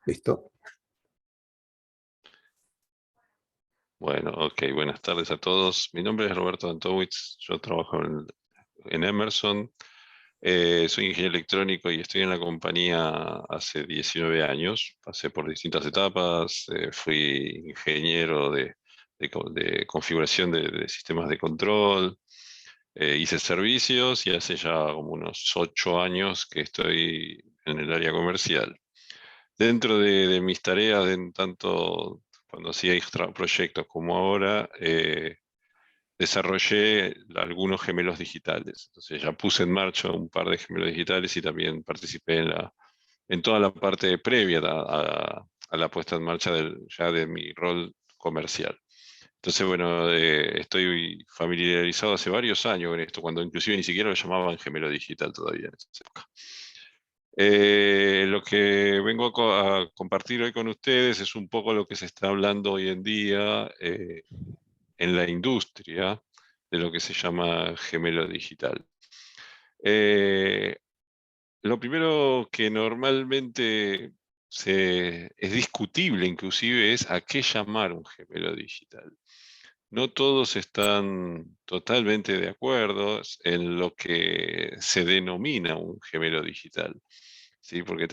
¿Listo? Bueno, ok, buenas tardes a todos. Mi nombre es Roberto Antowitz, yo trabajo en Emerson, soy ingeniero electrónico y estoy en la compañía hace 19 años. Pasé por distintas etapas, fui ingeniero de configuración de sistemas de control, hice servicios y hace ya como unos 8 años que estoy en el área comercial. Dentro de mis tareas, tanto cuando hacía proyectos como ahora, desarrollé algunos gemelos digitales. Entonces ya puse en marcha un par de gemelos digitales y también participé en toda la parte previa a la puesta en marcha ya de mi rol comercial. Entonces, bueno, estoy familiarizado hace varios años con esto, cuando inclusive ni siquiera lo llamaban gemelo digital todavía en esa época. Lo que vengo a compartir hoy con ustedes es un poco lo que se está hablando hoy en día en la industria de lo que se llama gemelo digital. Eh, lo primero que normalmente es discutible inclusive es a qué llamar un gemelo digital. No todos están totalmente de acuerdo en lo que se denomina un gemelo digital. ¿Sí? Porque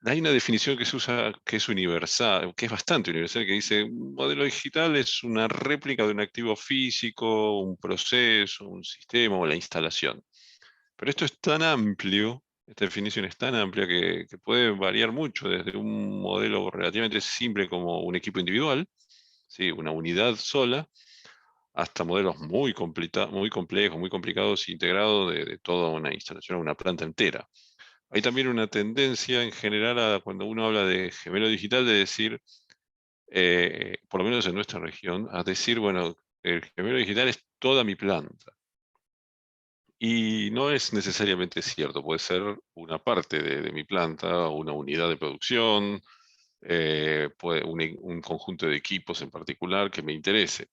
hay una definición que se usa que es universal, que es bastante universal, que dice un modelo digital es una réplica de un activo físico, un proceso, un sistema o la instalación. Pero esto es tan amplio, esta definición es tan amplia que puede variar mucho desde un modelo relativamente simple como un equipo individual, ¿sí? Una unidad sola, hasta modelos muy complejos, muy complicados, integrados de toda una instalación, una planta entera. Hay también una tendencia en general cuando uno habla de gemelo digital de decir, por lo menos en nuestra región, a decir, bueno, el gemelo digital es toda mi planta. Y no es necesariamente cierto, puede ser una parte de mi planta, una unidad de producción, un conjunto de equipos en particular que me interese.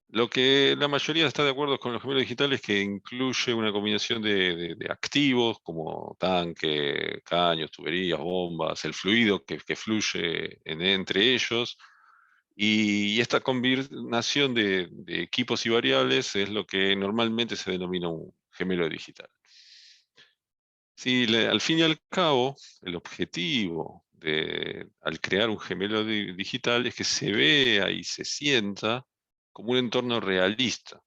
Lo que la mayoría está de acuerdo con los gemelos digitales es que incluye una combinación de activos como tanque, caños, tuberías, bombas, el fluido que fluye entre ellos. Y esta combinación de equipos y variables es lo que normalmente se denomina un gemelo digital. Sí, al fin y al cabo, el objetivo al crear un gemelo digital es que se vea y se sienta como un entorno realista,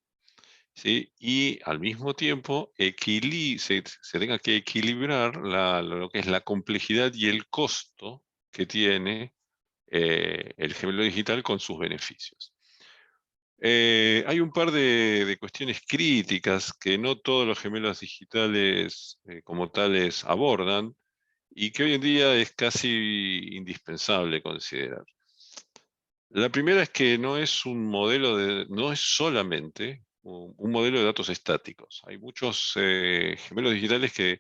¿sí? Y al mismo tiempo se tenga que equilibrar lo que es la complejidad y el costo que tiene el gemelo digital con sus beneficios. Hay un par de cuestiones críticas que no todos los gemelos digitales como tales abordan y que hoy en día es casi indispensable considerar. La primera es que no es solamente un modelo de datos estáticos. Hay muchos gemelos digitales que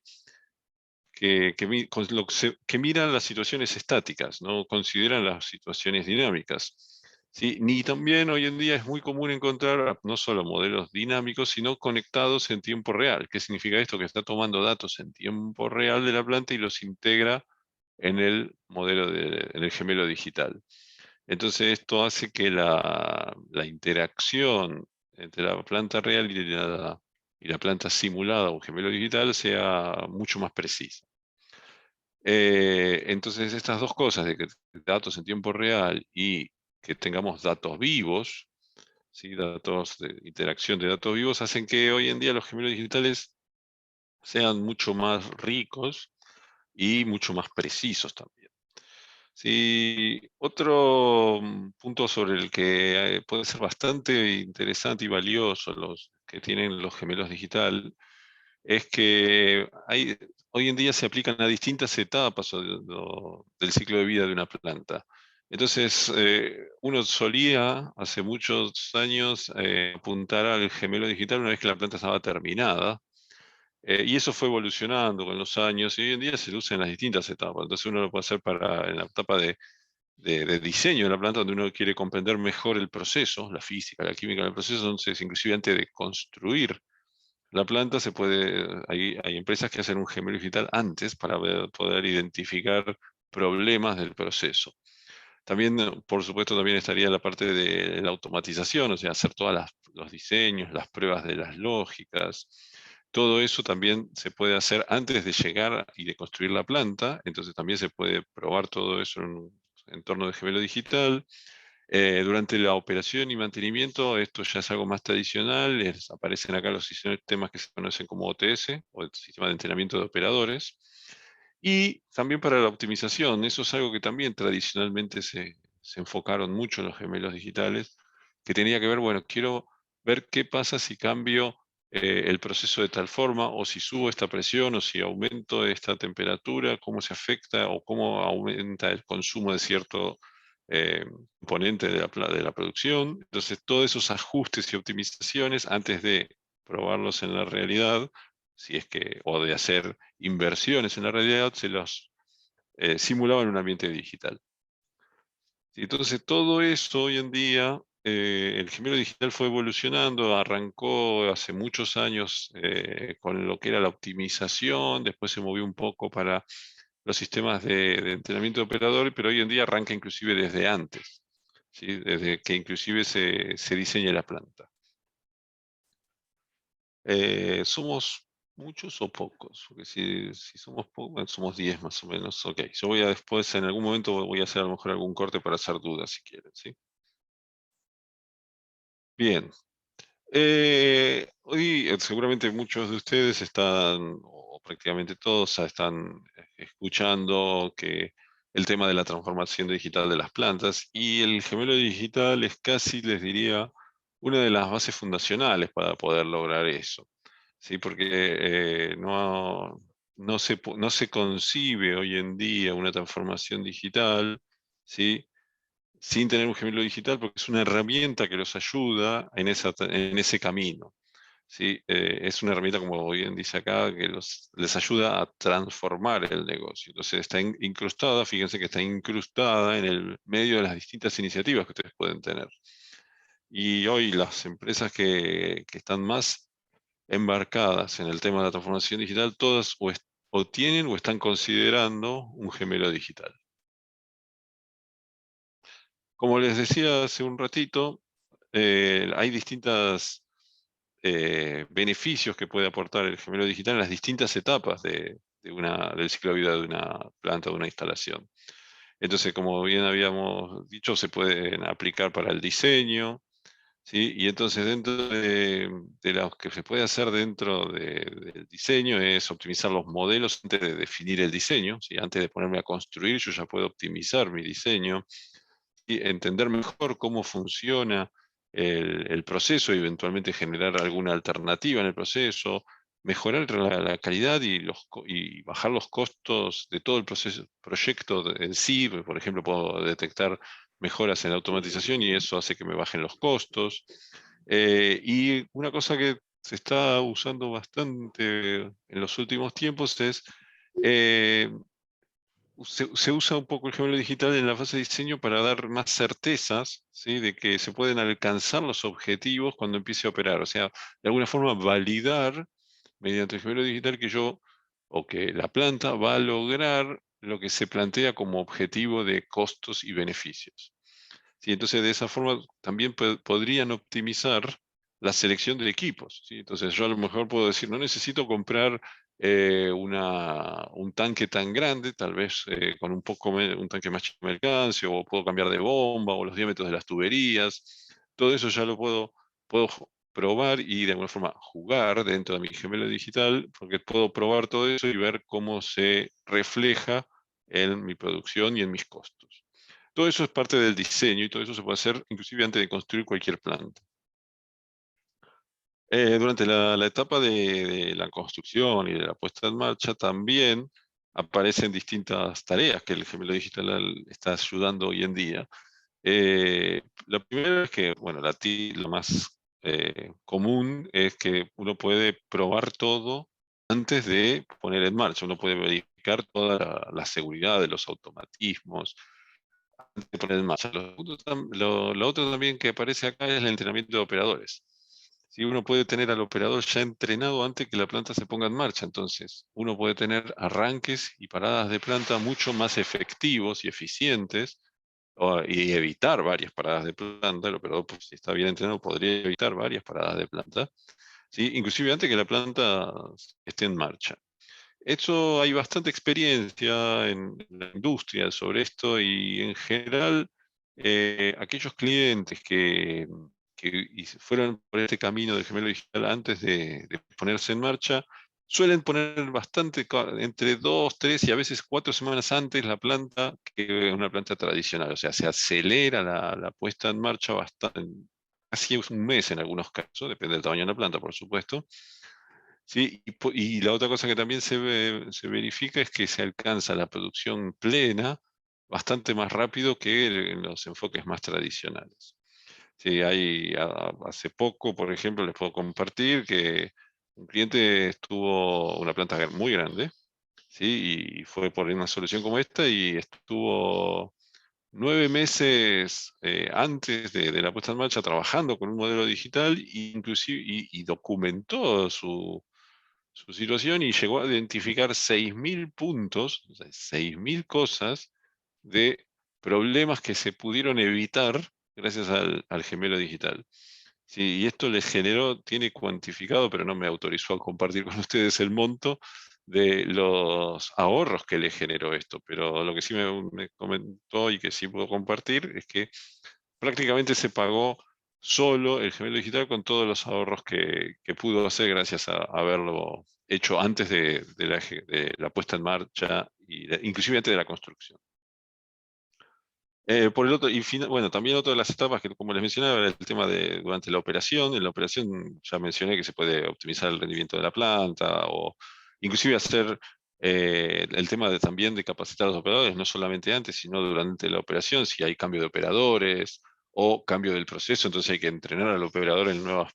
miran las situaciones estáticas, no consideran las situaciones dinámicas. ¿Sí? Ni también hoy en día es muy común encontrar no solo modelos dinámicos, sino conectados en tiempo real. ¿Qué significa esto? Que está tomando datos en tiempo real de la planta y los integra en el en el gemelo digital. Entonces esto hace que la interacción entre la planta real y la planta simulada o gemelo digital sea mucho más precisa. Entonces estas dos cosas, de que datos en tiempo real y que tengamos datos vivos, ¿sí? Datos de interacción de datos vivos, hacen que hoy en día los gemelos digitales sean mucho más ricos y mucho más precisos también. Sí, otro punto sobre el que puede ser bastante interesante y valioso los que tienen los gemelos digital es que hoy en día se aplican a distintas etapas del ciclo de vida de una planta. Entonces, uno solía hace muchos años apuntar al gemelo digital una vez que la planta estaba terminada, y eso fue evolucionando con los años y hoy en día se usa en las distintas etapas. Entonces uno lo puede hacer en la etapa de diseño de la planta, donde uno quiere comprender mejor el proceso, la física, la química del proceso, entonces inclusive antes de construir la planta hay empresas que hacen un gemelo digital antes para poder identificar problemas del proceso. También, por supuesto, también estaría la parte de la automatización, o sea, hacer todos los diseños, las pruebas de las lógicas. Todo eso también se puede hacer antes de llegar y de construir la planta, entonces también se puede probar todo eso en un entorno de gemelo digital. Durante la operación y mantenimiento, esto ya es algo más tradicional, aparecen acá los sistemas que se conocen como OTS, o el sistema de entrenamiento de operadores. Y también para la optimización, eso es algo que también tradicionalmente se enfocaron mucho en los gemelos digitales, que tenía que ver, bueno, quiero ver qué pasa si cambio el proceso de tal forma, o si subo esta presión, o si aumento esta temperatura, cómo se afecta o cómo aumenta el consumo de cierto componente de la producción. Entonces, todos esos ajustes y optimizaciones, antes de probarlos en la realidad, si es que, o de hacer inversiones en la realidad, se los simulaba en un ambiente digital. Entonces, todo eso hoy en día, el gemelo digital fue evolucionando, arrancó hace muchos años con lo que era la optimización, después se movió un poco para los sistemas de entrenamiento de operador, pero hoy en día arranca inclusive desde antes, ¿sí? Desde que inclusive se diseña la planta. ¿Somos muchos o pocos? Porque si somos pocos, bueno, somos 10 más o menos. Ok, yo voy a después, en algún momento voy a hacer a lo mejor algún corte para hacer dudas si quieren, ¿sí? Bien. Hoy seguramente muchos de ustedes están, o prácticamente todos, están escuchando que el tema de la transformación digital de las plantas, y el gemelo digital es casi, les diría, una de las bases fundacionales para poder lograr eso. ¿Sí? Porque no se concibe hoy en día una transformación digital, ¿sí? Sin tener un gemelo digital, porque es una herramienta que los ayuda en ese camino. ¿Sí? Es una herramienta, como bien dice acá, que les ayuda a transformar el negocio. Entonces está incrustada, fíjense que está incrustada en el medio de las distintas iniciativas que ustedes pueden tener. Y hoy las empresas que están más embarcadas en el tema de la transformación digital, todas o tienen o están considerando un gemelo digital. Como les decía hace un ratito, hay distintos beneficios que puede aportar el gemelo digital en las distintas etapas del ciclo de vida de una planta, de una instalación. Entonces, como bien habíamos dicho, se pueden aplicar para el diseño, ¿sí? Y entonces dentro de lo que se puede hacer dentro del diseño es optimizar los modelos antes de definir el diseño, ¿sí? Antes de ponerme a construir, yo ya puedo optimizar mi diseño y entender mejor cómo funciona el proceso y eventualmente generar alguna alternativa en el proceso, mejorar la calidad y bajar los costos de todo el proyecto en sí. Por ejemplo, puedo detectar mejoras en la automatización y eso hace que me bajen los costos. Y una cosa que se está usando bastante en los últimos tiempos es eh, se usa un poco el gemelo digital en la fase de diseño para dar más certezas, ¿sí? De que se pueden alcanzar los objetivos cuando empiece a operar. O sea, de alguna forma validar mediante el gemelo digital o que la planta va a lograr lo que se plantea como objetivo de costos y beneficios. ¿Sí? Entonces, de esa forma también podrían optimizar la selección de equipos, ¿sí? Entonces, yo a lo mejor puedo decir, no necesito comprar un tanque tan grande, tal vez con un tanque más chico me alcance, o puedo cambiar de bomba, o los diámetros de las tuberías. Todo eso ya lo puedo probar y de alguna forma jugar dentro de mi gemelo digital, porque puedo probar todo eso y ver cómo se refleja en mi producción y en mis costos. Todo eso es parte del diseño y todo eso se puede hacer inclusive antes de construir cualquier planta. Durante la etapa de la construcción y de la puesta en marcha también aparecen distintas tareas que el gemelo digital está ayudando hoy en día. La primera es que, bueno, lo más común es que uno puede probar todo antes de poner en marcha. Uno puede verificar toda la seguridad de los automatismos de poner en marcha. Lo otro también que aparece acá es el entrenamiento de operadores. Si uno puede tener al operador ya entrenado antes que la planta se ponga en marcha, entonces uno puede tener arranques y paradas de planta mucho más efectivos y eficientes, y evitar varias paradas de planta. El operador, pues, si está bien entrenado, podría evitar varias paradas de planta, ¿sí? Inclusive antes que la planta esté en marcha. Eso hay bastante experiencia en la industria sobre esto, y en general aquellos clientes que fueron por este camino del gemelo digital antes de ponerse en marcha, suelen poner bastante, entre 2, 3 y a veces 4 semanas antes la planta que una planta tradicional. O sea, se acelera la puesta en marcha bastante, casi un mes en algunos casos, depende del tamaño de la planta, por supuesto. Sí, y la otra cosa que también se verifica es que se alcanza la producción plena bastante más rápido que en los enfoques más tradicionales. Sí, hace poco, por ejemplo, les puedo compartir que un cliente estuvo una planta muy grande, ¿sí? Y fue por una solución como esta, y estuvo 9 meses antes de la puesta en marcha trabajando con un modelo digital, inclusive, y documentó su situación, y llegó a identificar 6.000 puntos, o sea, 6.000 cosas de problemas que se pudieron evitar gracias al gemelo digital. Sí, y esto les generó, tiene cuantificado, pero no me autorizó a compartir con ustedes el monto de los ahorros que le generó esto. Pero lo que sí me comentó y que sí puedo compartir es que prácticamente se pagó solo el gemelo digital con todos los ahorros que pudo hacer gracias a haberlo hecho antes de la puesta en marcha, y inclusive antes de la construcción. Por el otro, bueno, también otra de las etapas que, como les mencionaba, era el tema de durante la operación. En la operación ya mencioné que se puede optimizar el rendimiento de la planta, o inclusive hacer el tema también de capacitar a los operadores, no solamente antes, sino durante la operación, si hay cambio de operadores o cambio del proceso, entonces hay que entrenar al operador en nuevas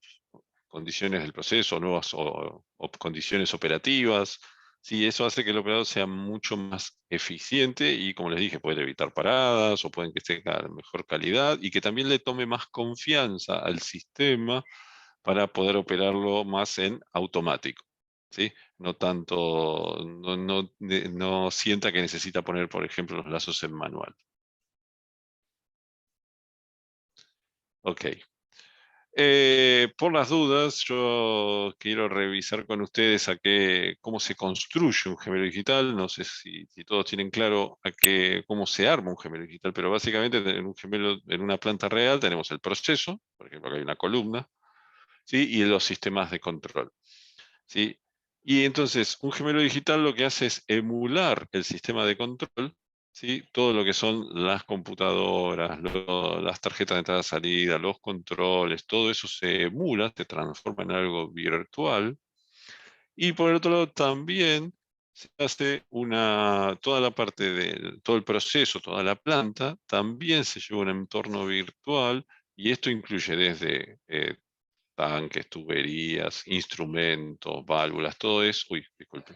condiciones del proceso, nuevas o condiciones operativas. Sí, eso hace que el operador sea mucho más eficiente, y, como les dije, puede evitar paradas, o pueden que tenga mejor calidad, y que también le tome más confianza al sistema para poder operarlo más en automático, ¿sí? No tanto, no sienta que necesita poner, por ejemplo, los lazos en manual. Ok. Por las dudas, yo quiero revisar con ustedes cómo se construye un gemelo digital. No sé si todos tienen claro cómo se arma un gemelo digital, pero básicamente en un gemelo, en una planta real, tenemos el proceso, por ejemplo, acá hay una columna, ¿sí? Y los sistemas de control, ¿sí? Y entonces, un gemelo digital lo que hace es emular el sistema de control, ¿sí? Todo lo que son las computadoras, las tarjetas de entrada-salida, los controles, todo eso se emula, se transforma en algo virtual. Y por el otro lado también se hace toda la parte todo el proceso, toda la planta, también se lleva a un entorno virtual, y esto incluye desde tanques, tuberías, instrumentos, válvulas, todo eso, uy, disculpe,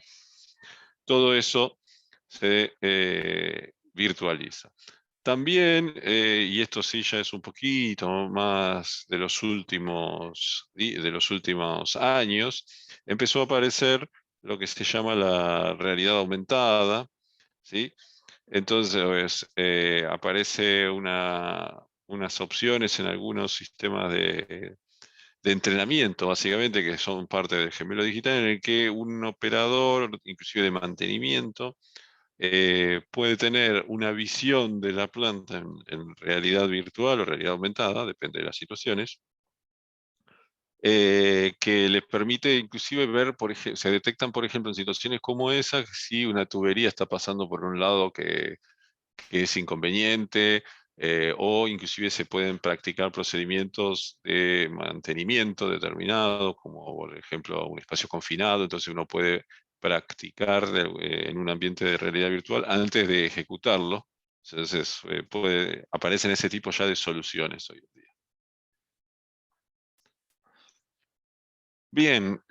todo eso se virtualiza. También, y esto sí ya es un poquito más de los últimos años, empezó a aparecer lo que se llama la realidad aumentada, ¿sí? Entonces, aparece unas opciones en algunos sistemas de entrenamiento, básicamente, que son parte del gemelo digital, en el que un operador, inclusive de mantenimiento, puede tener una visión de la planta en realidad virtual o realidad aumentada, depende de las situaciones, que les permite inclusive ver, por ejemplo, se detectan, por ejemplo, en situaciones como esa, si una tubería está pasando por un lado que es inconveniente, o inclusive se pueden practicar procedimientos de mantenimiento determinados, como por ejemplo un espacio confinado. Entonces uno puede practicar en un ambiente de realidad virtual antes de ejecutarlo. Entonces aparecen ese tipo ya de soluciones hoy en día. Bien,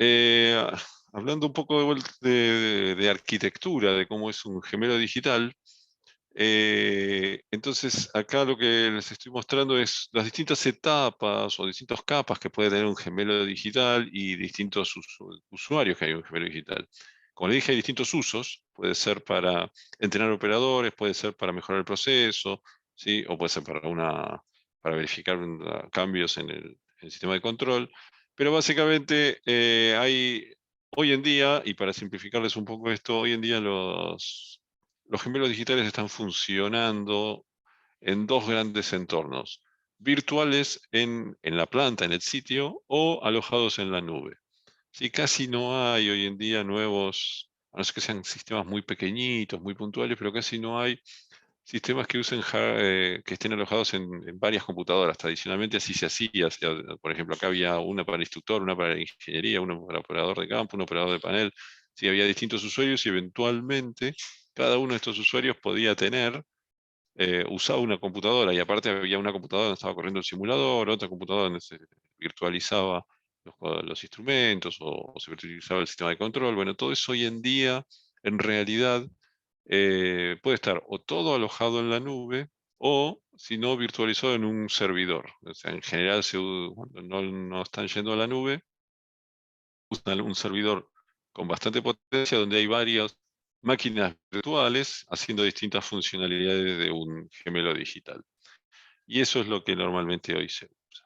hablando un poco de arquitectura, de cómo es un gemelo digital. Entonces, acá lo que les estoy mostrando es las distintas etapas o distintas capas que puede tener un gemelo digital y distintos usuarios que hay en un gemelo digital. Como les dije, hay distintos usos. Puede ser para entrenar operadores, puede ser para mejorar el proceso, ¿sí? O puede ser para verificar cambios en el sistema de control. Pero básicamente hoy en día, y para simplificarles un poco esto, hoy en día los gemelos digitales están funcionando en dos grandes entornos, virtuales en la planta, en el sitio, o alojados en la nube. Sí, casi no hay hoy en día nuevos, a no ser que sean sistemas muy pequeñitos, muy puntuales, pero casi no hay sistemas que que estén alojados en varias computadoras. Tradicionalmente así se hacía. Por ejemplo, acá había una para el instructor, una para la ingeniería, una para operador de campo, un operador de panel. Sí, había distintos usuarios y eventualmente cada uno de estos usuarios podía tener, usaba una computadora, y aparte había una computadora donde estaba corriendo el simulador, otra computadora donde se virtualizaba los instrumentos o se virtualizaba el sistema de control. Bueno, todo eso hoy en día, en realidad, puede estar o todo alojado en la nube o, si no, virtualizado en un servidor. O sea, en general, cuando no están yendo a la nube, usan un servidor con bastante potencia donde hay varias máquinas virtuales haciendo distintas funcionalidades de un gemelo digital. Y eso es lo que normalmente hoy se usa.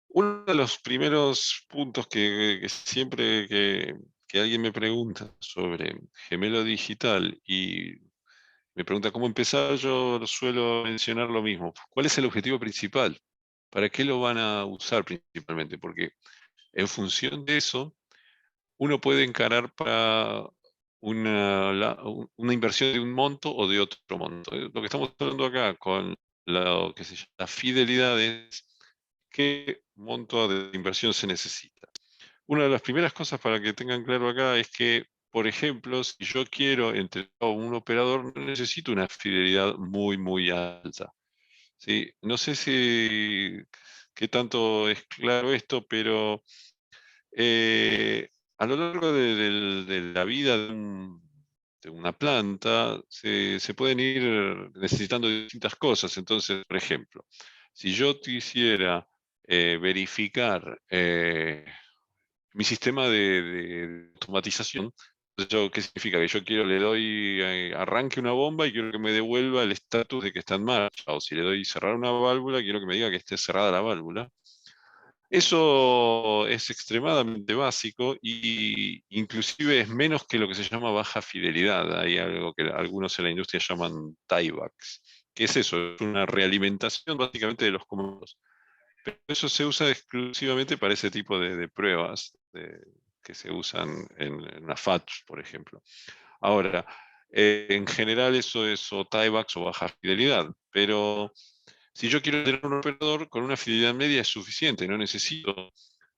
Uno de los primeros puntos que siempre que alguien me pregunta sobre gemelo digital y me pregunta cómo empezar, yo suelo mencionar lo mismo. ¿Cuál es el objetivo principal? ¿Para qué lo van a usar principalmente? Porque en función de eso, uno puede encarar para una inversión de un monto o de otro monto. Lo que estamos hablando acá con lo que se llama fidelidad es qué monto de inversión se necesita. Una de las primeras cosas para que tengan claro acá es que, por ejemplo, si yo quiero entrenar a un operador, no necesito una fidelidad muy, muy alta. ¿Sí? No sé si qué tanto es claro esto, pero a lo largo de la vida de una planta se pueden ir necesitando distintas cosas. Entonces, por ejemplo, si yo quisiera verificar mi sistema de automatización, ¿qué significa? Que yo le doy, arranque una bomba y quiero que me devuelva el estatus de que está en marcha. O si le doy cerrar una válvula, quiero que me diga que esté cerrada la válvula. Eso es extremadamente básico y inclusive es menos que lo que se llama baja fidelidad. Hay algo que algunos en la industria llaman tiebacks. ¿Qué es eso? Es una realimentación básicamente de los comandos. Pero eso se usa exclusivamente para ese tipo de pruebas que se usan en una FATS, por ejemplo. Ahora, en general eso es o tiebacks o baja fidelidad, pero si yo quiero tener un operador con una fidelidad media es suficiente, no necesito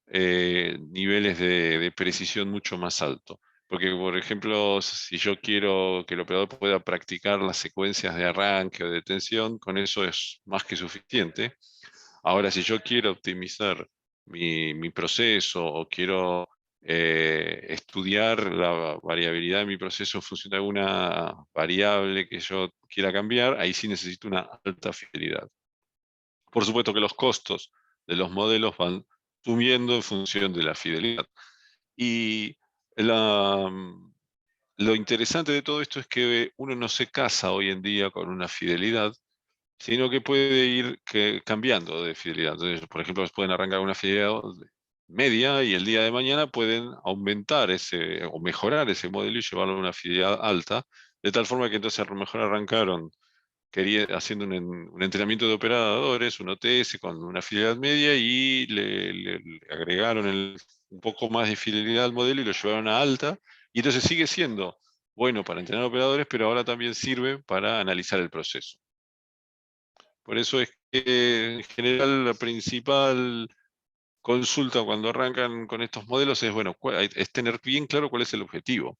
niveles de precisión mucho más alto. Porque, por ejemplo, si yo quiero que el operador pueda practicar las secuencias de arranque o de detención, con eso es más que suficiente. Ahora, si yo quiero optimizar mi proceso o quiero estudiar la variabilidad de mi proceso en función de alguna variable que yo quiera cambiar, ahí sí necesito una alta fidelidad. Por supuesto que los costos de los modelos van subiendo en función de la fidelidad. Y la, mm, lo interesante de todo esto es que uno no se casa hoy en día con una fidelidad, sino que puede ir cambiando de fidelidad. Entonces, por ejemplo, pueden arrancar una fidelidad media y el día de mañana pueden aumentar ese o mejorar ese modelo y llevarlo a una fidelidad alta, de tal forma que entonces a lo mejor arrancaron haciendo un entrenamiento de operadores, un OTS con una fidelidad media y le agregaron un poco más de fidelidad al modelo y lo llevaron a alta. Y entonces sigue siendo bueno para entrenar operadores, pero ahora también sirve para analizar el proceso. Por eso es que en general la principal consulta cuando arrancan con estos modelos es, bueno, es tener bien claro cuál es el objetivo.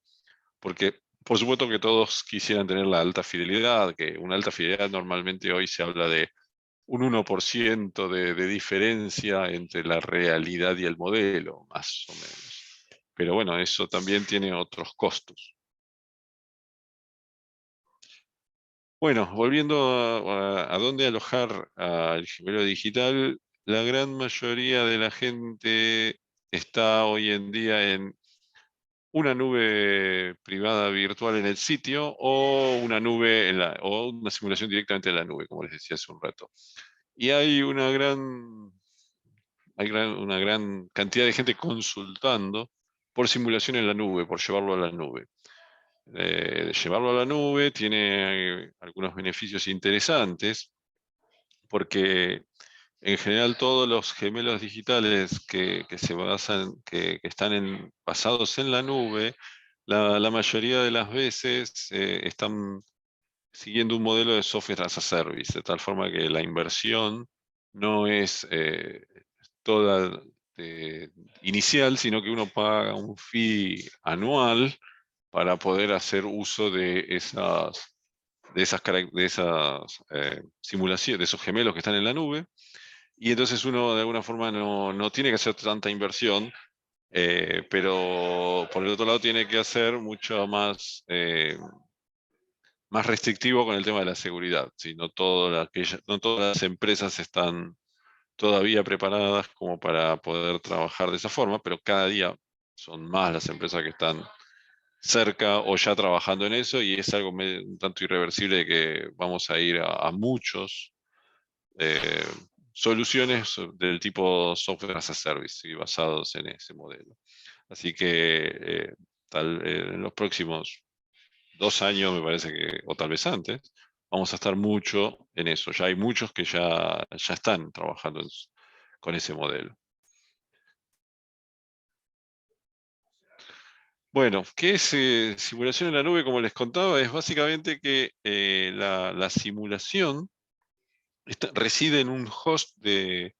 Porque por supuesto que todos quisieran tener la alta fidelidad, que una alta fidelidad normalmente hoy se habla de un 1% de diferencia entre la realidad y el modelo, más o menos. Pero bueno, eso también tiene otros costos. Bueno, volviendo a dónde alojar al gemelo digital, la gran mayoría de la gente está hoy en día en una nube privada virtual en el sitio o una nube o una simulación directamente en la nube, como les decía hace un rato. Y una gran cantidad de gente consultando por simulación en la nube, por llevarlo a la nube. Llevarlo a la nube tiene algunos beneficios interesantes, porque en general todos los gemelos digitales que se basan, que están basados en la nube, la mayoría de las veces están siguiendo un modelo de software as a service, de tal forma que la inversión no es toda inicial, sino que uno paga un fee anual para poder hacer uso de esas simulaciones, de esos gemelos que están en la nube. Y entonces uno de alguna forma no tiene que hacer tanta inversión, pero por el otro lado tiene que hacer mucho más restrictivo con el tema de la seguridad. ¿Sí? No todas las empresas están todavía preparadas como para poder trabajar de esa forma, pero cada día son más las empresas que están cerca o ya trabajando en eso, y es algo un tanto irreversible, que vamos a ir a muchos eh, soluciones del tipo software as a service y basados en ese modelo. Así que en los próximos 2 años, me parece que, o tal vez antes, vamos a estar mucho en eso. Ya hay muchos que ya están trabajando con ese modelo. Bueno, ¿qué es simulación en la nube? Como les contaba, es básicamente que la simulación reside en un host que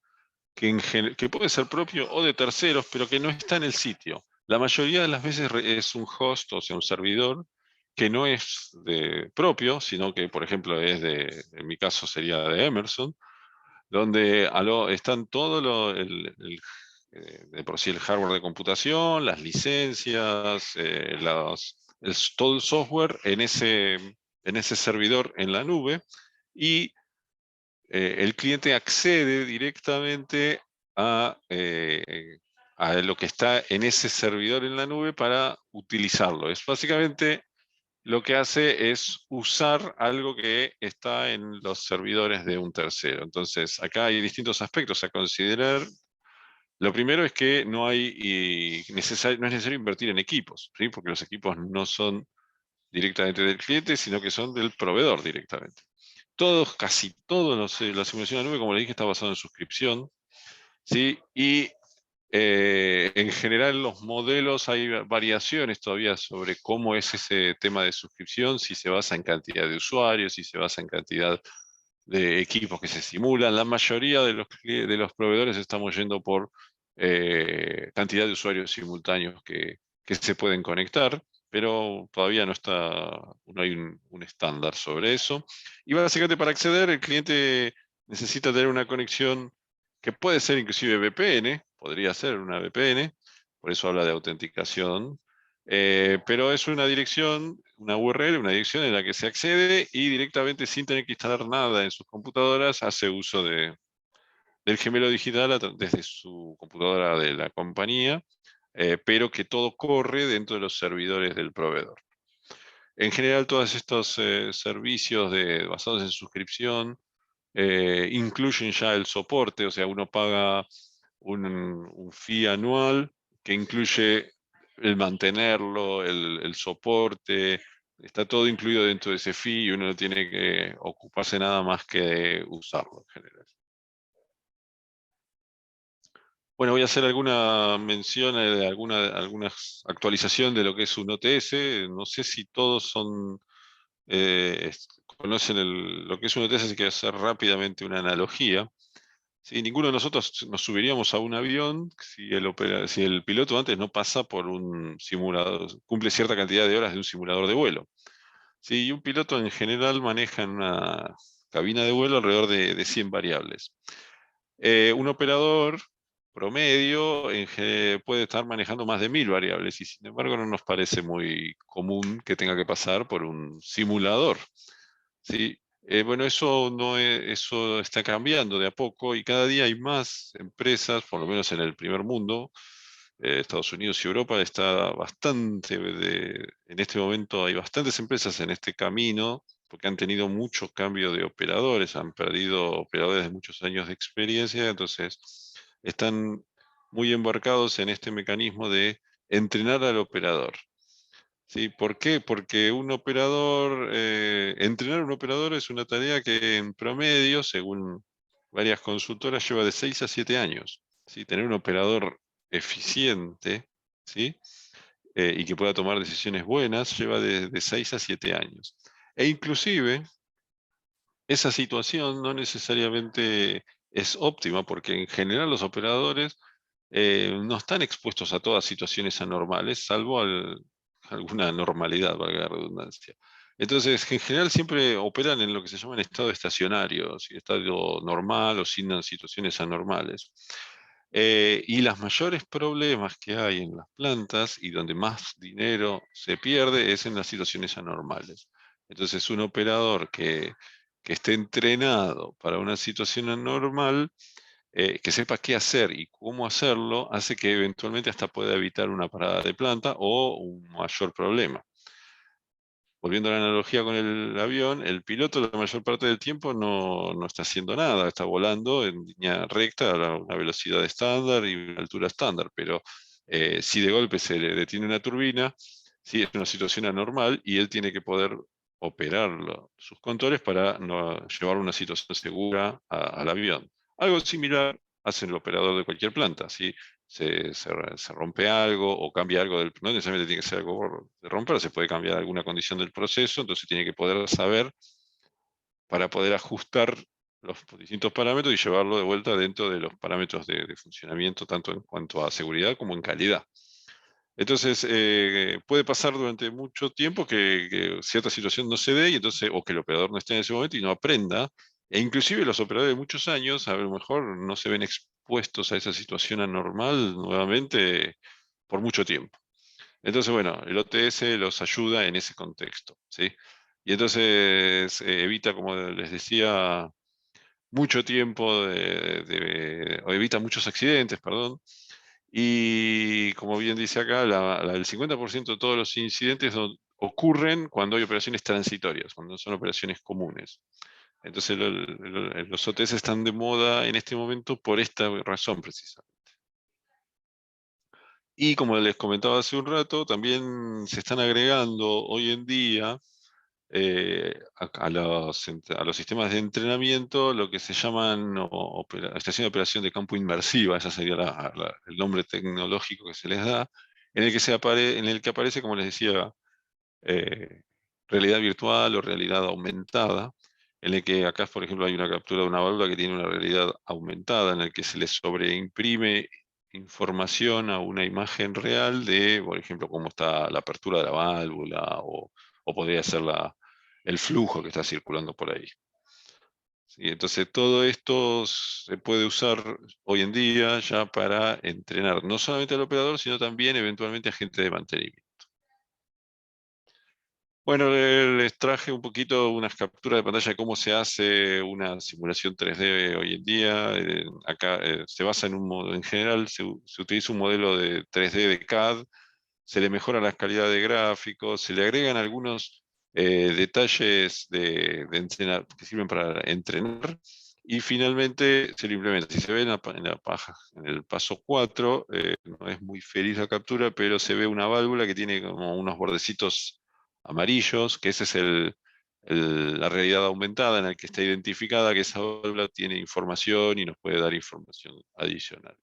puede ser propio o de terceros, pero que no está en el sitio. La mayoría de las veces es un host, o sea, un servidor, que no es propio, sino que, por ejemplo, en mi caso sería de Emerson, donde están de por sí el hardware de computación, las licencias, todo el software en ese servidor en la nube, y el cliente accede directamente a lo que está en ese servidor en la nube para utilizarlo. Es básicamente lo que hace es usar algo que está en los servidores de un tercero. Entonces, acá hay distintos aspectos a considerar. Lo primero es que no es necesario invertir en equipos, ¿sí? Porque los equipos no son directamente del cliente, sino que son del proveedor directamente. Casi todos la simulación de la nube, como le dije, está basado en suscripción, ¿sí? Y en general los modelos, hay variaciones todavía sobre cómo es ese tema de suscripción, si se basa en cantidad de usuarios, si se basa en cantidad de equipos que se simulan. La mayoría de los proveedores estamos yendo por cantidad de usuarios simultáneos que se pueden conectar, pero todavía no hay un estándar sobre eso. Y básicamente, para acceder, el cliente necesita tener una conexión que puede ser inclusive VPN, podría ser una VPN, por eso habla de autenticación, pero es una dirección, una URL, una dirección en la que se accede, y directamente, sin tener que instalar nada en sus computadoras, hace uso del gemelo digital desde su computadora de la compañía, pero que todo corre dentro de los servidores del proveedor. En general, todos estos servicios basados en suscripción incluyen ya el soporte, o sea, uno paga un fee anual que incluye el mantenerlo, el soporte, está todo incluido dentro de ese fee, y uno no tiene que ocuparse nada más que de usarlo en general. Bueno, voy a hacer alguna mención de alguna actualización de lo que es un OTS. No sé si todos conocen lo que es un OTS, así que voy a hacer rápidamente una analogía. Sí, ninguno de nosotros nos subiríamos a un avión si el piloto antes no pasa por un simulador, cumple cierta cantidad de horas de un simulador de vuelo. Sí, y un piloto en general maneja en una cabina de vuelo alrededor de 100 variables. Un operador promedio puede estar manejando más de 1000 variables, y sin embargo no nos parece muy común que tenga que pasar por un simulador. ¿sí? Bueno, eso, no eso está cambiando de a poco y cada día hay más empresas, por lo menos en el primer mundo, Estados Unidos y Europa está bastante, en este momento hay bastantes empresas en este camino, porque han tenido mucho cambio de operadores, han perdido operadores de muchos años de experiencia, entonces están muy embarcados en este mecanismo de entrenar al operador. ¿Sí? ¿Por qué? Porque un operador, entrenar un operador es una tarea que en promedio, según varias consultoras, lleva de 6 a 7 años. ¿Sí? Tener un operador eficiente, ¿sí? Y que pueda tomar decisiones buenas, lleva de 6 a 7 años. E inclusive, esa situación no necesariamente es óptima, porque en general los operadores no están expuestos a todas situaciones anormales, salvo alguna normalidad, valga la redundancia. Entonces, en general siempre operan en lo que se llama estado estacionario, ¿sí? Estado normal o sin situaciones anormales. Y los mayores problemas que hay en las plantas y donde más dinero se pierde es en las situaciones anormales. Entonces, un operador que esté entrenado para una situación anormal, que sepa qué hacer y cómo hacerlo, hace que eventualmente hasta pueda evitar una parada de planta o un mayor problema. Volviendo a la analogía con el avión, el piloto la mayor parte del tiempo no está haciendo nada, está volando en línea recta a una velocidad estándar y una altura estándar, pero si de golpe se le detiene una turbina, sí es una situación anormal y él tiene que poder operar sus controles para llevar una situación segura al avión. Algo similar hace el operador de cualquier planta, ¿sí? Se rompe algo o cambia algo no necesariamente tiene que ser algo de romper, se puede cambiar alguna condición del proceso, entonces tiene que poder saber para poder ajustar los distintos parámetros y llevarlo de vuelta dentro de los parámetros de funcionamiento, tanto en cuanto a seguridad como en calidad. Entonces, puede pasar durante mucho tiempo que cierta situación no se dé y entonces, o que el operador no esté en ese momento y no aprenda, e inclusive los operadores de muchos años a lo mejor no se ven expuestos a esa situación anormal nuevamente por mucho tiempo. Entonces, bueno, el OTS los ayuda en ese contexto, ¿sí? Y entonces evita, como les decía, mucho tiempo o evita muchos accidentes, perdón, y como bien dice acá, el 50% de todos los incidentes ocurren cuando hay operaciones transitorias, cuando no son operaciones comunes. Entonces los OTS están de moda en este momento por esta razón precisamente. Y como les comentaba hace un rato, también se están agregando hoy en día a los sistemas de entrenamiento lo que se llaman estación de operación de campo inmersiva, ese sería el nombre tecnológico que se les da, en el que aparece, como les decía, eh, realidad virtual o realidad aumentada, en el que acá, por ejemplo, hay una captura de una válvula que tiene una realidad aumentada, en el que se le sobreimprime información a una imagen real de, por ejemplo, cómo está la apertura de la válvula o podría ser el flujo que está circulando por ahí. ¿Sí? Entonces, todo esto se puede usar hoy en día ya para entrenar no solamente al operador, sino también eventualmente a gente de mantenimiento. Bueno, les traje un poquito unas capturas de pantalla de cómo se hace una simulación 3D hoy en día. Acá se basa en general se utiliza un modelo de 3D de CAD, se le mejora la calidad de gráficos, se le agregan algunos detalles que sirven para entrenar y finalmente se le implementa. Si se ve en el paso 4, no es muy feliz la captura, pero se ve una válvula que tiene como unos bordecitos amarillos, que esa es la realidad aumentada en la que está identificada que esa válvula tiene información y nos puede dar información adicional.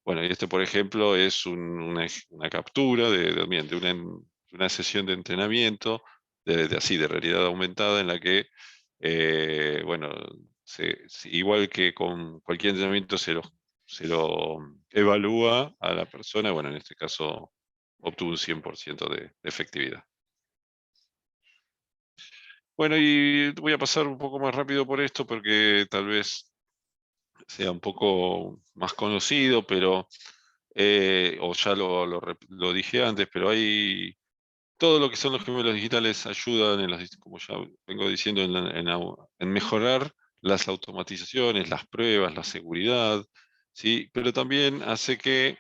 Bueno, y este, por ejemplo, es una captura de una sesión de entrenamiento así, de realidad aumentada en la que, bueno, igual que con cualquier entrenamiento se lo evalúa a la persona, bueno, en este caso obtuvo un 100% de efectividad. Bueno, y voy a pasar un poco más rápido por esto porque tal vez sea un poco más conocido, pero o ya lo dije antes, pero hay todo lo que son los gemelos digitales ayudan, como ya vengo diciendo, en mejorar las automatizaciones, las pruebas, la seguridad, ¿sí? Pero también hace que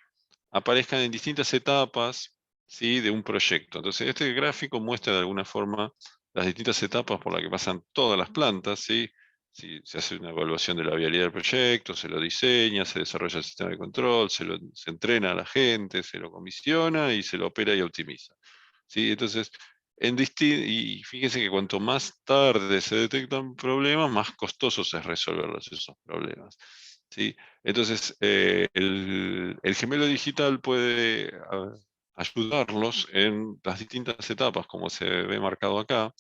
aparezcan en distintas etapas, ¿sí? De un proyecto. Entonces, este gráfico muestra de alguna forma las distintas etapas por las que pasan todas las plantas, ¿sí? Si se hace una evaluación de la viabilidad del proyecto, se lo diseña, se desarrolla el sistema de control, se entrena a la gente, se lo comisiona y se lo opera y optimiza. ¿Sí? Entonces, y fíjense que cuanto más tarde se detectan problemas, más costosos es resolverlos esos problemas. ¿Sí? Entonces, el gemelo digital puede ayudarlos en las distintas etapas, como se ve marcado acá.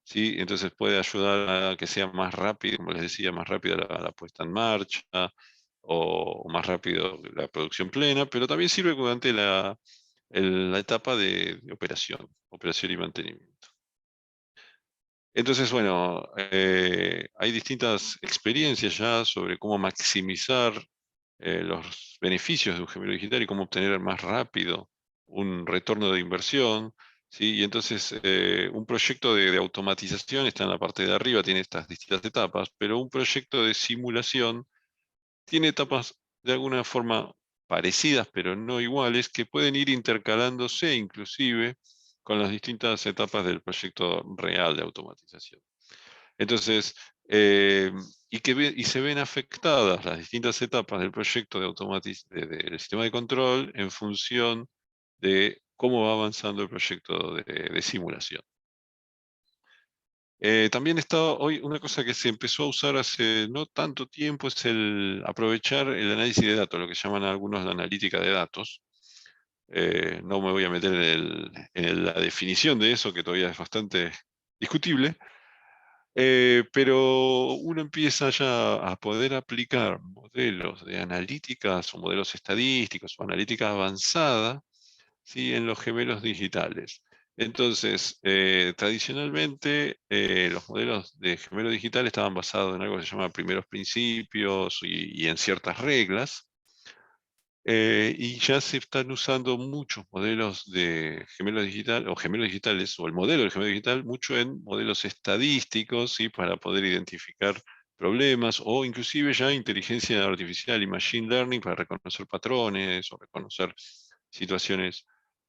¿Sí? Entonces puede ayudar a que sea más rápido, como les decía, más rápida la puesta en marcha, o más rápido la producción plena, pero también sirve durante la etapa de operación y mantenimiento. Entonces, bueno, hay distintas experiencias ya sobre cómo maximizar los beneficios de un gemelo digital y cómo obtener más rápido un retorno de inversión. ¿Sí? Y entonces, un proyecto de automatización está en la parte de arriba, tiene estas distintas etapas, pero un proyecto de simulación tiene etapas de alguna forma parecidas, pero no iguales, que pueden ir intercalándose inclusive con las distintas etapas del proyecto real de automatización. Entonces, eh, y se ven afectadas las distintas etapas del proyecto del sistema de control en función de cómo va avanzando el proyecto de simulación. También está hoy una cosa que se empezó a usar hace no tanto tiempo, es el aprovechar el análisis de datos, lo que llaman algunos la analítica de datos. No me voy a meter en la definición de eso, que todavía es bastante discutible, pero uno empieza ya a poder aplicar modelos de analíticas o modelos estadísticos o analítica avanzada, ¿sí? En los gemelos digitales. Entonces, tradicionalmente, los modelos de gemelo digital estaban basados en algo que se llama primeros principios y en ciertas reglas, y ya se están usando muchos modelos de gemelo digital o gemelos digitales, o el modelo del gemelo digital, mucho en modelos estadísticos, ¿sí? Para poder identificar problemas, o inclusive ya inteligencia artificial y machine learning para reconocer patrones o reconocer situaciones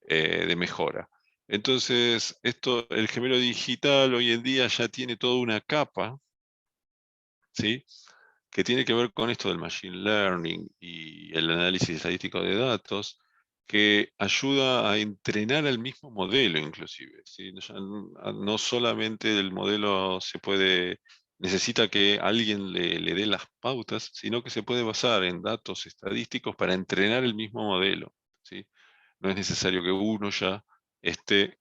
de mejora. Entonces, el gemelo digital hoy en día ya tiene toda una capa, ¿sí? Que tiene que ver con esto del machine learning y el análisis estadístico de datos, que ayuda a entrenar al mismo modelo inclusive, ¿sí? Ya no solamente el modelo necesita que alguien le dé las pautas, sino que se puede basar en datos estadísticos para entrenar el mismo modelo, ¿sí? No es necesario que uno ya esté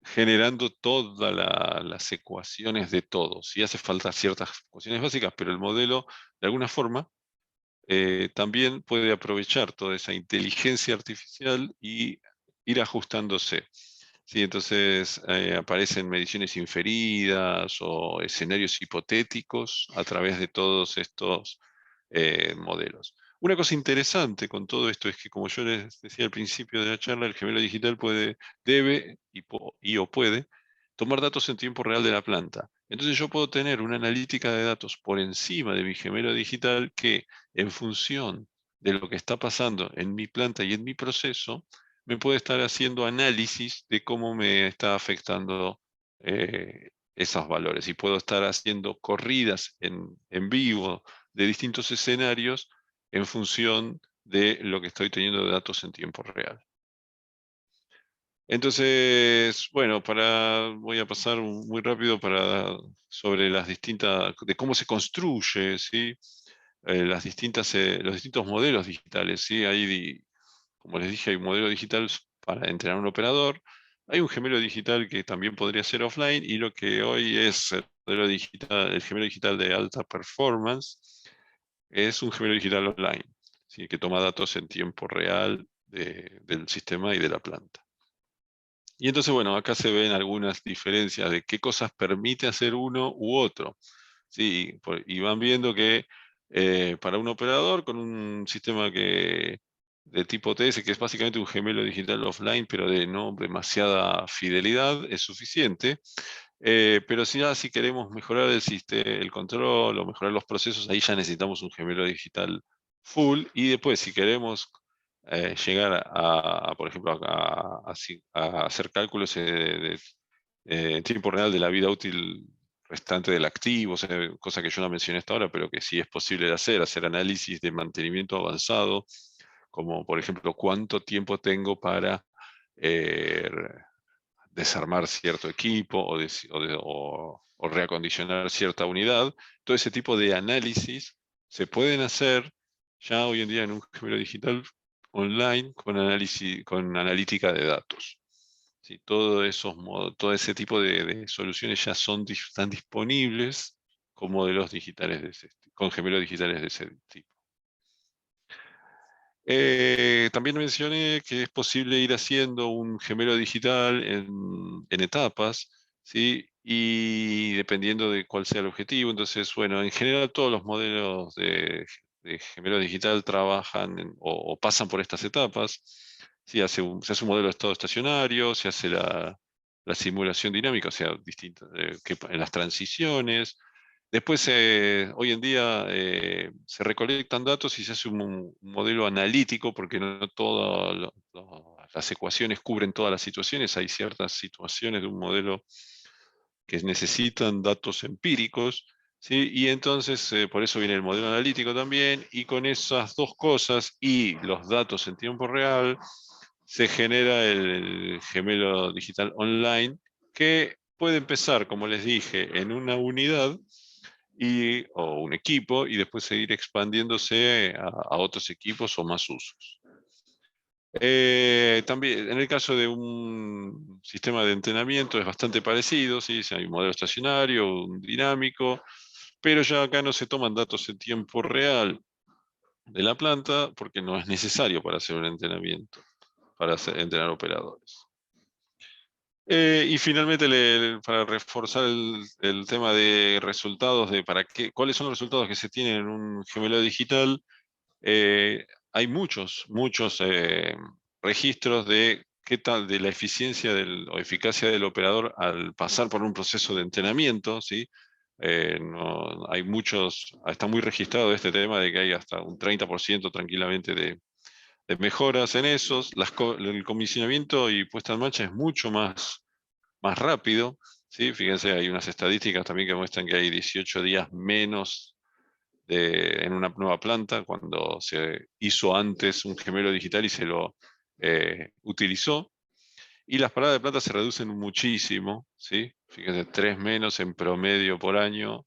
generando todas las ecuaciones de todo. Sí hace falta ciertas ecuaciones básicas, pero el modelo, de alguna forma, también puede aprovechar toda esa inteligencia artificial y ir ajustándose. Sí, entonces aparecen mediciones inferidas o escenarios hipotéticos a través de todos estos modelos. Una cosa interesante con todo esto es que, como yo les decía al principio de la charla, el gemelo digital debe o puede tomar datos en tiempo real de la planta. Entonces yo puedo tener una analítica de datos por encima de mi gemelo digital que, en función de lo que está pasando en mi planta y en mi proceso, me puede estar haciendo análisis de cómo me está afectando esos valores. Y puedo estar haciendo corridas en vivo de distintos escenarios en función de lo que estoy teniendo de datos en tiempo real. Entonces, bueno, voy a pasar muy rápido sobre de cómo se construye, ¿sí? Los distintos modelos digitales, ¿sí? Como les dije, hay un modelo digital para entrenar un operador, hay un gemelo digital que también podría ser offline, y lo que hoy es el gemelo digital de alta performance, es un gemelo digital online, ¿sí? Que toma datos en tiempo real del sistema y de la planta. Y entonces, bueno, acá se ven algunas diferencias de qué cosas permite hacer uno u otro. Sí, y van viendo que para un operador con un sistema de tipo TS, que es básicamente un gemelo digital offline, pero de no demasiada fidelidad, es suficiente. Pero si queremos mejorar el control o mejorar los procesos, ahí ya necesitamos un gemelo digital full. Y después, si queremos llegar por ejemplo, a hacer cálculos en tiempo real de la vida útil restante del activo, o sea, cosa que yo no mencioné hasta ahora, pero que sí es posible de hacer análisis de mantenimiento avanzado, como por ejemplo, cuánto tiempo tengo para eh, desarmar cierto equipo o reacondicionar cierta unidad. Todo ese tipo de análisis se pueden hacer ya hoy en día en un gemelo digital online con analítica de datos. Sí, todo ese tipo de soluciones ya están disponibles con modelos digitales con gemelos digitales de ese tipo. También mencioné que es posible ir haciendo un gemelo digital en etapas, ¿sí? Y dependiendo de cuál sea el objetivo. Entonces, bueno, en general todos los modelos de gemelo digital trabajan o pasan por estas etapas. ¿Sí? Se hace un modelo de estado estacionario, se hace la simulación dinámica, o sea, en las transiciones. Después, hoy en día se recolectan datos y se hace un modelo analítico, porque no todas las ecuaciones cubren todas las situaciones. Hay ciertas situaciones de un modelo que necesitan datos empíricos, ¿sí? Y entonces, por eso viene el modelo analítico también, y con esas dos cosas y los datos en tiempo real, se genera el gemelo digital online, que puede empezar, como les dije, en una unidad o un equipo, y después seguir expandiéndose a otros equipos o más usos. También, en el caso de un sistema de entrenamiento es bastante parecido, ¿sí? Si hay un modelo estacionario, un dinámico, pero ya acá no se toman datos en tiempo real de la planta porque no es necesario para hacer un entrenamiento, para entrenar operadores. Y finalmente, para reforzar el tema de resultados, cuáles son los resultados que se tienen en un gemelo digital, hay muchos registros de qué tal de la eficiencia o eficacia del operador al pasar por un proceso de entrenamiento, ¿sí? Hay está muy registrado este tema de que hay hasta un 30% tranquilamente de mejoras en esos. El comisionamiento y puesta en marcha es mucho más rápido, ¿sí? Fíjense, hay unas estadísticas también que muestran que hay 18 días menos en una nueva planta cuando se hizo antes un gemelo digital y se lo utilizó. Y las paradas de planta se reducen muchísimo, ¿sí? Fíjense, 3 menos en promedio por año,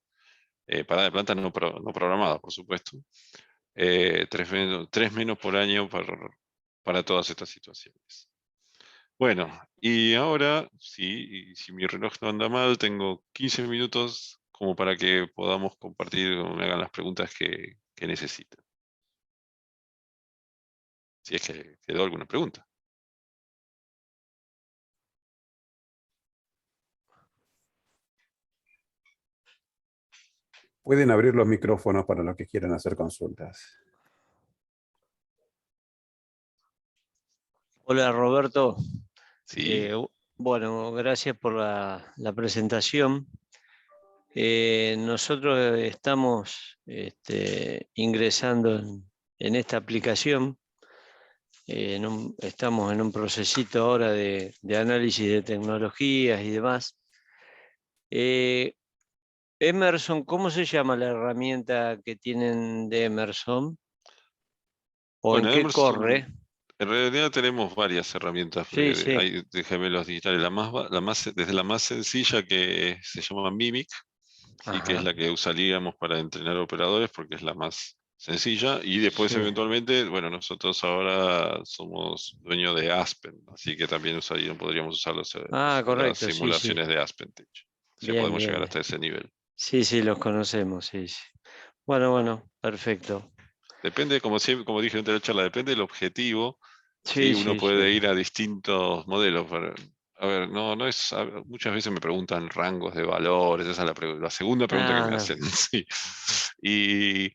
parada de planta no programada, por supuesto. 3 menos por año para todas estas situaciones. Bueno, y ahora, si mi reloj no anda mal, tengo 15 minutos como para que podamos compartir o me hagan las preguntas que necesiten. Si es que quedó alguna pregunta. Pueden abrir los micrófonos para los que quieran hacer consultas. Hola Sí. Roberto. Bueno, gracias por la presentación. Nosotros estamos ingresando en esta aplicación. Estamos en un procesito ahora de análisis de tecnologías y demás. Emerson, ¿cómo se llama la herramienta que tienen de Emerson? ¿O en Bueno, qué corre? en realidad tenemos varias herramientas Sí, sí. hay de gemelos digitales. Desde la más sencilla, que se llama Mimic, ¿sí? Que es Ajá. la que usaríamos para entrenar operadores porque es la más sencilla. Y después, Sí. eventualmente, bueno, nosotros ahora somos dueños de Aspen, así que también podríamos usar Ah, las correcto, sí, sí. simulaciones de Aspen Tech. O sea, Bien, podemos bien, llegar bien. hasta ese nivel. Sí, sí, los conocemos, sí, sí. Bueno, perfecto. Depende, como dije antes de la charla, depende del objetivo. Sí, Sí, uno sí, sí. puede ir a distintos modelos. A ver, no es. Muchas veces me preguntan rangos de valores, esa es la segunda pregunta que Ah, me no. hacen. Sí. Y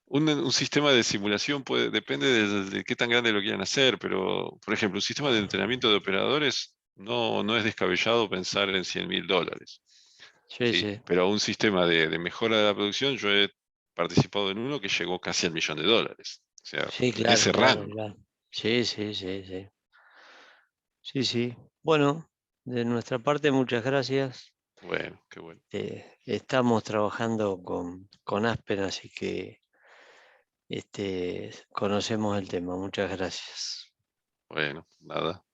Un sistema de simulación depende de qué tan grande lo quieran hacer, pero, por ejemplo, un sistema de entrenamiento de operadores no es descabellado pensar en $100.000. Sí, ¿Sí? sí. Pero un sistema de mejora de la producción, yo he participado en uno que llegó casi al $1.000.000. O sea, Sí, de claro, ese claro, rango. claro. Sí, sí, sí, sí. Sí, sí. Bueno, de nuestra parte, muchas gracias. Bueno, qué bueno. Estamos trabajando con Aspen, así que conocemos el tema. Muchas gracias. Bueno, nada.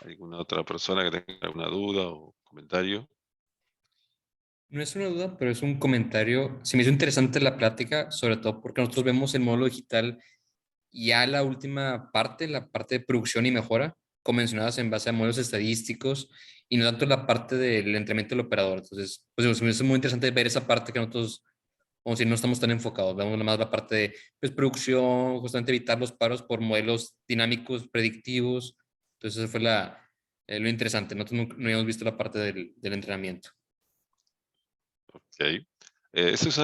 ¿Alguna otra persona que tenga alguna duda o comentario? No es una duda, pero es un comentario. Se me hizo interesante la plática, sobre todo porque nosotros vemos el módulo digital ya la última parte, la parte de producción y mejora, convencionadas en base a modelos estadísticos y no tanto la parte del entrenamiento del operador. Entonces, pues se me hizo muy interesante ver esa parte que nosotros, como si no estamos tan enfocados, vemos más la parte de pues, producción, justamente evitar los paros por modelos dinámicos, predictivos. Entonces, eso fue lo interesante. Nosotros no habíamos visto la parte del entrenamiento. Ok. Eso es